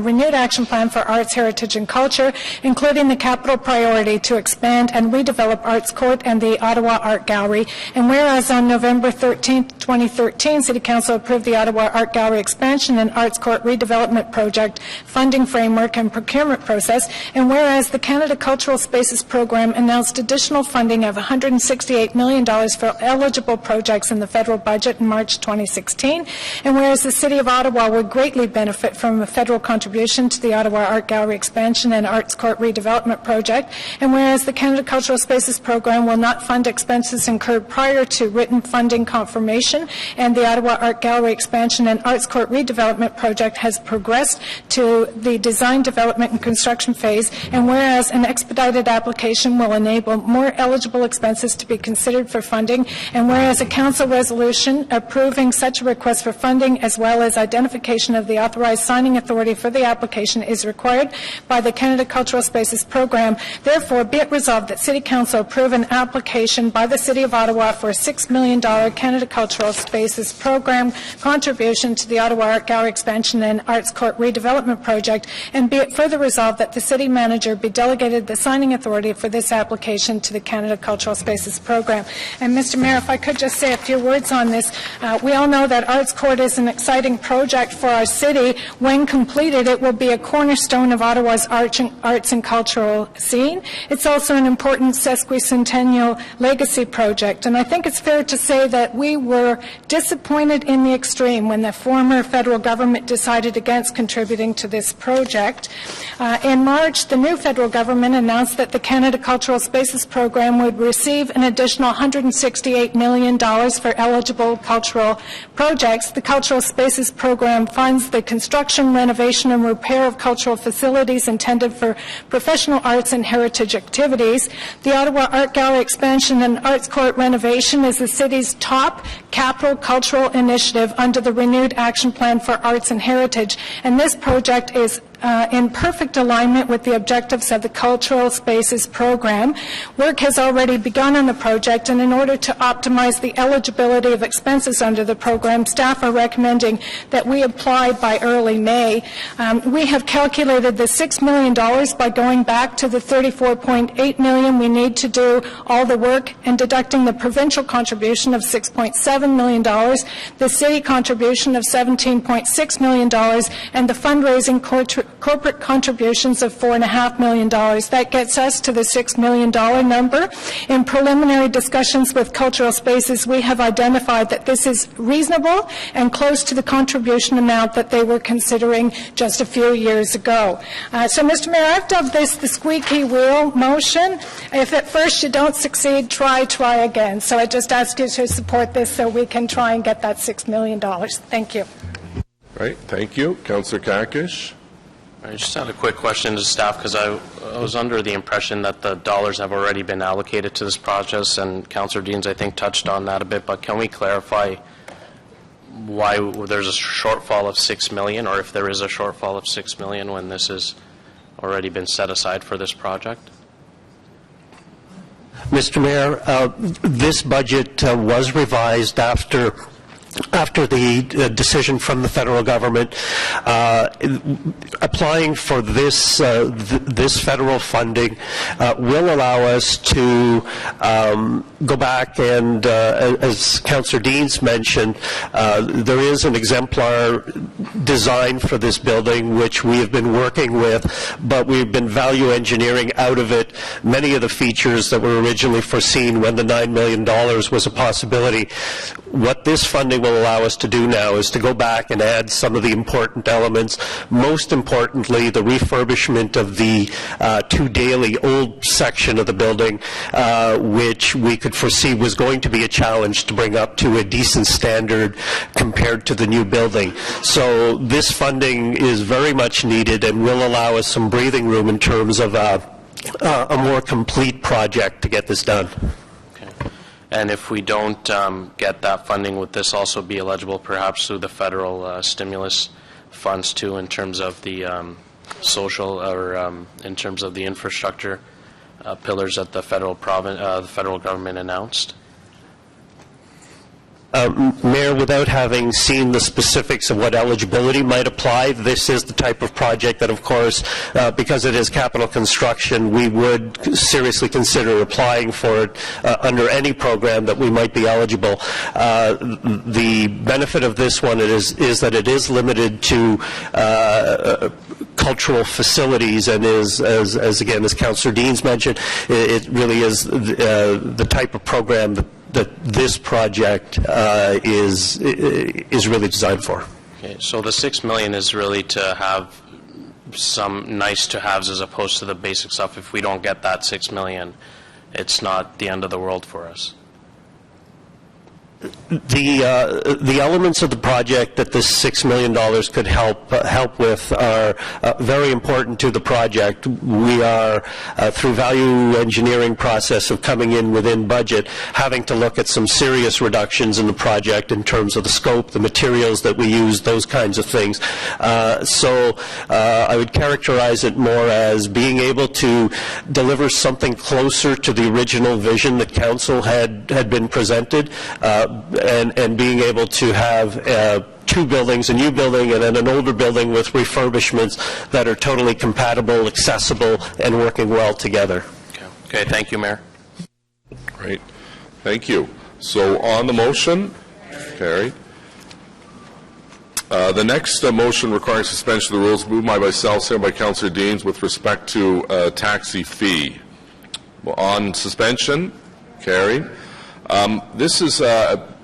renewed action plan for arts, heritage, and culture, including the capital priority to expand and redevelop Arts Court and the Ottawa Art Gallery. And whereas on November 13, 2013, City Council approved the Ottawa Art Gallery expansion and Arts Court redevelopment project funding framework and procurement process. And whereas the Canada Cultural Spaces Program announced additional funding of $168 million for eligible projects in the federal budget in March 2016, and whereas the City of Ottawa would greatly benefit from a federal contribution to the Ottawa Art Gallery expansion and Arts Court redevelopment project, and whereas the Canada Cultural Spaces Program will not fund expenses incurred prior to written funding confirmation, and the Ottawa Art Gallery expansion and Arts Court redevelopment project has progressed to the design, development, and construction phase, and whereas an expedited application will enable more eligible expenses to be considered for funding, and whereas a council resolution approving such a request for funding as well as identification of the authorized signing authority for the application is required by the Canada Cultural Spaces Program, therefore be it resolved that City Council approve an application by the City of Ottawa for a $6 million Canada Cultural Spaces Program contribution to the Ottawa Art Gallery expansion and Arts Court redevelopment project, and be it further resolved that the City Manager be delegated the signing authority for this application to the Canada Cultural Spaces Program. And Mr. Mayor, if I could just say a few words on this. We all know that Arts Court is an exciting project for our city. When completed, it will be a cornerstone of Ottawa's arts and cultural scene. It's also an important sesquicentennial legacy project. And I think it's fair to say that we were disappointed in the extreme when the former federal government decided against contributing to this project. In March, the new federal government announced that the Canada Cultural Spaces Program would receive an additional $168 million for eligible cultural projects. The Cultural Spaces Program funds the construction, renovation, and repair of cultural facilities intended for professional arts and heritage activities. The Ottawa Art Gallery expansion and Arts Court renovation is the city's top capital cultural initiative under the renewed action plan for arts and heritage, and this project is in perfect alignment with the objectives of the Cultural Spaces Program. Work has already begun on the project, and in order to optimize the eligibility of expenses under the program, staff are recommending that we apply by early May. We have calculated the $6 million by going back to the $34.8 million we need to do all the work and deducting the provincial contribution of $6.7 million, the city contribution of $17.6 million, and the fundraising corporate contributions of $4.5 million. That gets us to the $6 million number. In preliminary discussions with Cultural Spaces, we have identified that this is reasonable and close to the contribution amount that they were considering just a few years ago. So, Mr. Mayor, I've dubbed this the squeaky wheel motion. If at first you don't succeed, try again. So I just ask you to support this so we can try and get that $6 million. Thank you. Right. Thank you. Councillor Kakish. I just had a quick question to staff because I was under the impression that the dollars have already been allocated to this project, and Councillor Deans, I think, touched on that a bit, but can we clarify why there's a shortfall of $6 million, or if there is a shortfall of $6 million when this has already been set aside for this project? Mr. Mayor, this budget was revised after the decision from the federal government. Applying for this federal funding will allow us to go back and, as Councillor Deans mentioned, there is an exemplar design for this building which we have been working with, but we've been value engineering out of it many of the features that were originally foreseen when the $9 million was a possibility. What this funding will allow us to do now is to go back and add some of the important elements, most importantly the refurbishment of the two daily old section of the building, which we could foresee was going to be a challenge to bring up to a decent standard compared to the new building. So this funding is very much needed and will allow us some breathing room in terms of a more complete project to get this done. And if we don't get that funding, would this also be eligible perhaps through the federal stimulus funds too, in terms of the social or in terms of the infrastructure pillars that the federal government announced? Mayor, without having seen the specifics of what eligibility might apply, this is the type of project that, of course, because it is capital construction, we would seriously consider applying for it under any program that we might be eligible. The benefit of this one is that it is limited to cultural facilities, and as again, as Councillor Deans mentioned, it really is the type of program that this project is really designed for. Okay, so the $6 million is really to have some nice to haves as opposed to the basic stuff. If we don't get that $6 million, it's not the end of the world for us. The elements of the project that this $6 million could help with are very important to the project. We are, through value engineering process of coming in within budget, having to look at some serious reductions in the project in terms of the scope, the materials that we use, those kinds of things. So I would characterize it more as being able to deliver something closer to the original vision that Council had been presented, and being able to have two buildings, a new building and then an older building with refurbishments that are totally compatible, accessible, and working well together. Okay, thank you, Mayor. Great. Thank you. So on the motion, carried. The next motion requiring suspension of the rules moved by myself, seconded by Councillor Deans with respect to taxi fee. Well, on suspension, carried. This is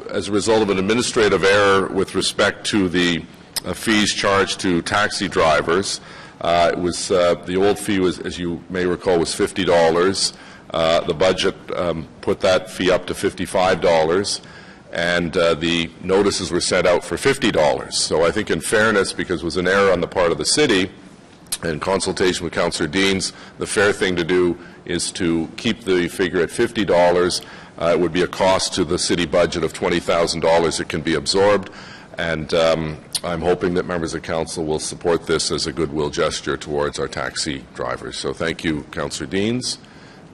as a result of an administrative error with respect to the fees charged to taxi drivers. It was the old fee was, as you may recall, was $50. The budget put that fee up to $55, and the notices were sent out for $50. So I think, in fairness, because it was an error on the part of the city, in consultation with Councillor Deans, the fair thing to do is to keep the figure at $50. It would be a cost to the city budget of $20,000 that can be absorbed, and I'm hoping that members of council will support this as a goodwill gesture towards our taxi drivers. So thank you, Councillor Deans.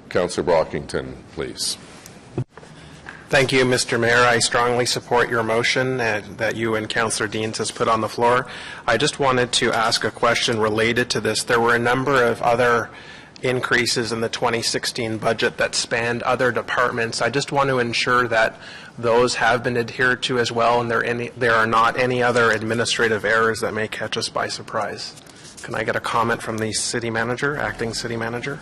Councillor Brockington, please. Thank you, Mr. Mayor. I strongly support your motion that you and Councillor Deans has put on the floor. I just wanted to ask a question related to this. There were a number of other increases in the 2016 budget that spanned other departments. I just want to ensure that those have been adhered to as well, and there are not any other administrative errors that may catch us by surprise. Can I get a comment from the city manager, acting city manager?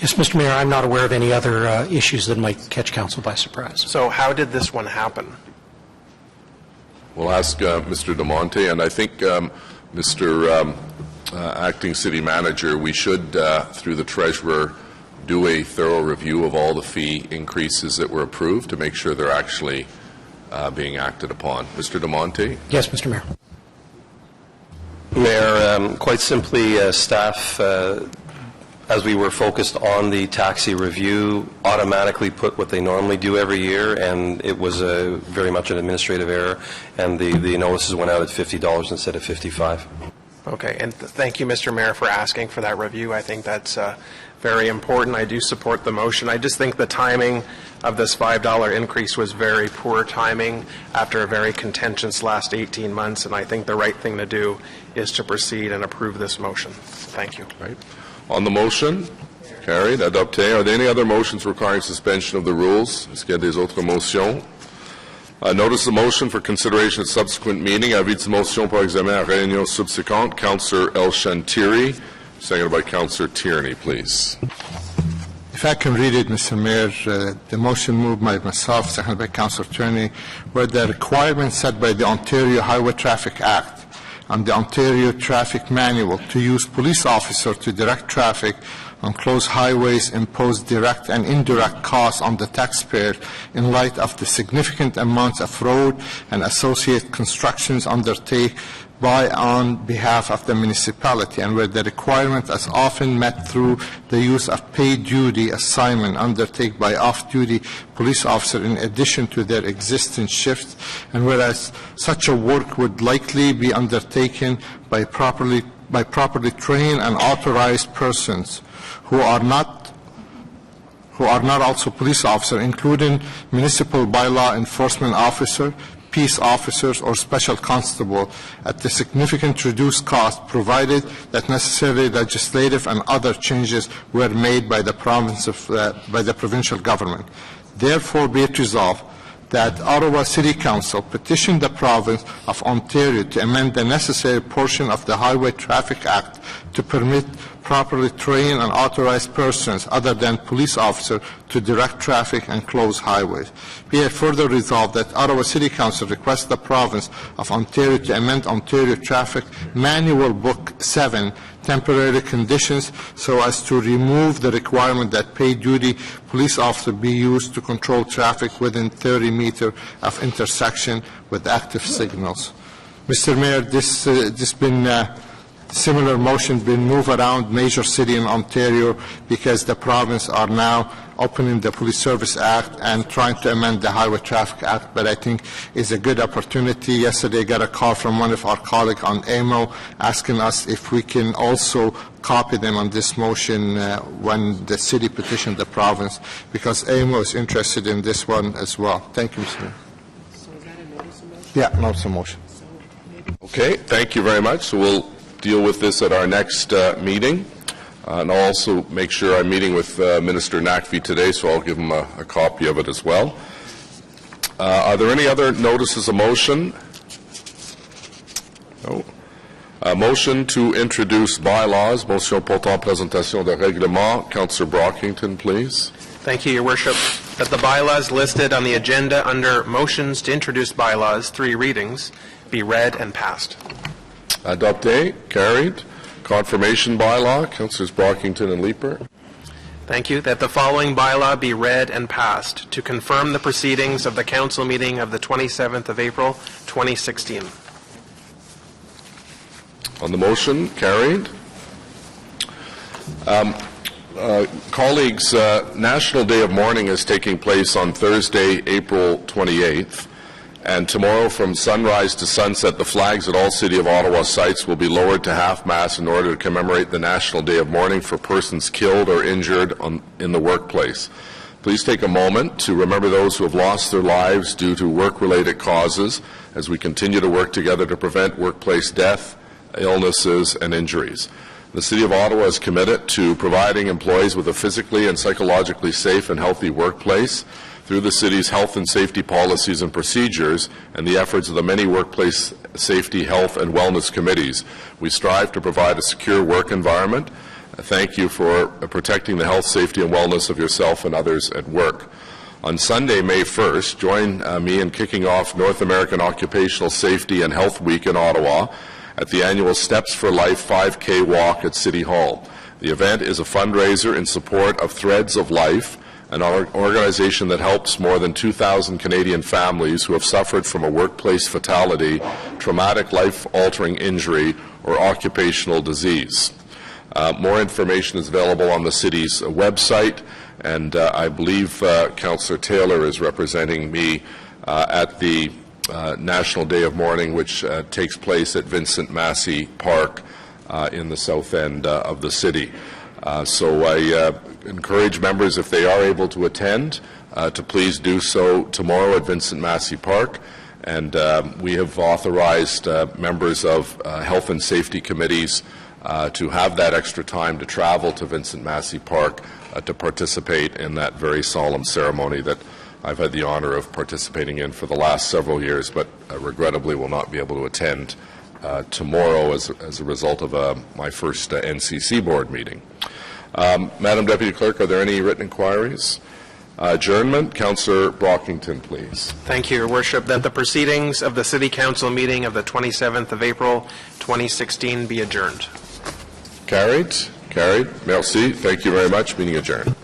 Yes, Mr. Mayor, I'm not aware of any other issues that might catch council by surprise. So how did this one happen? We'll ask Mr. DeMonte, and I think Mr. Acting City Manager, we should, through the Treasurer, do a thorough review of all the fee increases that were approved to make sure they're actually being acted upon. Mr. DeMonte? Yes, Mr. Mayor. Mayor, quite simply, staff, as we were focused on the taxi review, automatically put what they normally do every year, and it was very much an administrative error, and the notices went out at $50 instead of $55. Okay, and thank you, Mr. Mayor, for asking for that review. I think that's very important. I do support the motion. I just think the timing of this $5 increase was very poor timing after a very contentious last 18 months, and I think the right thing to do is to proceed and approve this motion. Thank you. Right. On the motion, carried. Adopté. Are there any other motions requiring suspension of the rules? Est-ce qu'il y a des autres motions? Notice the motion for consideration at subsequent meeting. Avis de motion pour examen à réunion subséquente. Councillor El-Shantiri, seconded by Councillor Tierney, please. If I can read it, Mr. Mayor, the motion moved by myself, seconded by Councillor Tierney, where the requirements set by the Ontario Highway Traffic Act and the Ontario Traffic Manual to use police officers to direct traffic on closed highways impose direct and indirect costs on the taxpayer in light of the significant amounts of road and associated constructions undertaken by on behalf of the municipality, and where the requirement is often met through the use of paid duty assignment undertaken by off-duty police officer in addition to their existing shifts, and whereas such a work would likely be undertaken by properly trained and authorized persons who are not also police officers, including municipal bylaw enforcement officer, peace officers, or special constable, at the significant reduced cost, provided that necessary legislative and other changes were made by the provincial government. Therefore, be it resolved that Ottawa City Council petitioned the province of Ontario to amend the necessary portion of the Highway Traffic Act to permit properly trained and authorized persons other than police officers to direct traffic and close highways. Be it further resolved that Ottawa City Council requests the province of Ontario to amend Ontario Traffic Manual Book 7 temporary conditions so as to remove the requirement that paid duty police officer be used to control traffic within 30 meters of intersection with active signals. Mr. Mayor, this been similar motion been moved around major city in Ontario because the province are now opening the Police Service Act and trying to amend the Highway Traffic Act, but I think it's a good opportunity. Yesterday I got a call from one of our colleagues on AMO asking us if we can also copy them on this motion when the city petitioned the province, because AMO is interested in this one as well. Thank you, Mr. Mayor. So is that a notice of motion? Yeah, notice of motion. Okay, thank you very much. So we'll deal with this at our next meeting. And I'll also make sure I'm meeting with Minister Nvd today, so I'll give him a copy of it as well. Are there any other notices of motion? No. Motion to introduce bylaws. Motion portant présentation de règlement. Councillor Brockington, please. Thank you, Your Worship. That the bylaws listed on the agenda under motions to introduce bylaws, 3 readings, be read and passed. Adopté, carried. Confirmation bylaw, Councillors Brockington and Leeper. Thank you. That the following bylaw be read and passed to confirm the proceedings of the council meeting of the 27th of April, 2016. On the motion, carried. Colleagues, National Day of Mourning is taking place on Thursday, April 28th. And tomorrow from sunrise to sunset, the flags at all City of Ottawa sites will be lowered to half-mast in order to commemorate the National Day of Mourning for persons killed or injured in the workplace. Please take a moment to remember those who have lost their lives due to work-related causes as we continue to work together to prevent workplace death, illnesses, and injuries. The City of Ottawa is committed to providing employees with a physically and psychologically safe and healthy workplace through the city's health and safety policies and procedures and the efforts of the many workplace safety, health, and wellness committees. We strive to provide a secure work environment. Thank you for protecting the health, safety, and wellness of yourself and others at work. On Sunday, May 1st, join me in kicking off North American Occupational Safety and Health Week in Ottawa at the annual Steps for Life 5K walk at City Hall. The event is a fundraiser in support of Threads of Life, an organization that helps more than 2,000 Canadian families who have suffered from a workplace fatality, traumatic life-altering injury, or occupational disease. More information is available on the city's website, and I believe Councillor Taylor is representing me at the National Day of Mourning, which takes place at Vincent Massey Park in the south end of the city. So I encourage members, if they are able to attend, to please do so tomorrow at Vincent Massey Park. And we have authorized members of health and safety committees to have that extra time to travel to Vincent Massey Park to participate in that very solemn ceremony that I've had the honor of participating in for the last several years, but regrettably will not be able to attend tomorrow as a result of my first NCC board meeting. Madam Deputy Clerk, are there any written inquiries? Adjournment. Councillor Brockington, please. Thank you, Your Worship. That the proceedings of the City Council meeting of the 27th of April, 2016 be adjourned. Carried. Carried. Merci. Thank you very much. Meeting adjourned.